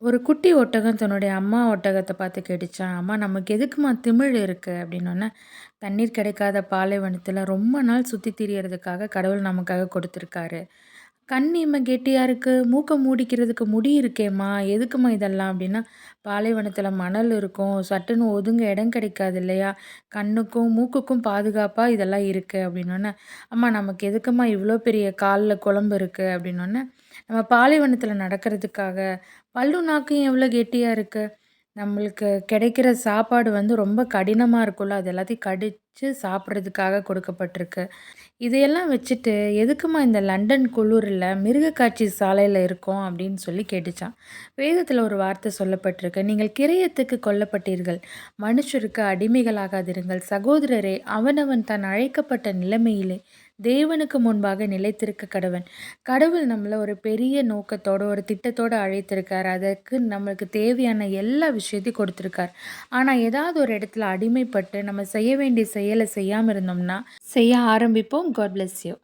ஒரு குட்டி ஒட்டகம் தன்னுடைய அம்மா ஒட்டகத்த பார்த்து கேட்டுச்சாம், "அம்மா நமக்கு எதுக்கும்மா திமில் இருக்கு?" அப்படின்னோன்னே, "தண்ணீர் கிடைக்காத பாலைவனத்தில ரொம்ப நாள் சுத்தி திரியறதுக்காக கடவுள் நமக்காக கொடுத்துருக்காரு. கண் இம கெட்டியா இருக்கு, மூக்க மூடிக்கிறதுக்கு முடி இருக்கேம்மா, எதுக்கும்மா இதெல்லாம்?" அப்படின்னா, "பாலைவனத்தில மணல் இருக்கும், சட்டுன்னு ஒதுங்க இடம் கிடைக்காது இல்லையா? கண்ணுக்கும், மூக்குக்கும் பாதுகாப்பா இதெல்லாம் இருக்கு." அப்படின்னோன்னே, "அம்மா நமக்கு எதுக்கும்மா இவ்ளோ பெரிய கால்ல குழம்பு இருக்கு?" அப்படின்னோன்னே, "நம்ம பாலைவனத்தில நடக்கிறதுக்காக." பல்லும் நாக்கும் எவ்வளோ கெட்டியா இருக்கு. நம்மளுக்கு கிடைக்கிற சாப்பாடு வந்து ரொம்ப கடினமா இருக்கும்ல, அது எல்லாத்தையும் கடிச்சு சாப்பிடுறதுக்காக கொடுக்கப்பட்டிருக்கு. இதையெல்லாம் வச்சுட்டு, "எதுக்கும்மா இந்த லண்டன் குளுர்ல மிருகக்காட்சி சாலையில இருக்கோம்?" அப்படின்னு சொல்லி கேட்டுச்சாம். வேதத்தில ஒரு வார்த்தை சொல்லப்பட்டிருக்கு. "நீங்கள் கிரயத்துக்கு கொல்லப்பட்டீர்கள். மனுஷருக்கு அடிமைகளாகாதிருங்கள். சகோதரரே, அவனவன் தான் அழைக்கப்பட்ட நிலைமையிலே தேவனுக்கு முன்பாக நிலைத்திருக்க கடவன்." கடவுள் நம்மள ஒரு பெரிய நோக்கத்தோட, ஒரு திட்டத்தோட அழைத்திருக்கார். அதற்கு நம்மளுக்கு தேவையான எல்லா விஷயத்தையும் கொடுத்துருக்கார். ஆனா, ஏதாவது ஒரு இடத்துல அடிமைப்பட்டு, நம்ம செய்ய வேண்டிய செயல செய்யாம இருந்தோம்னா, செய்ய ஆரம்பிப்போம். God bless you.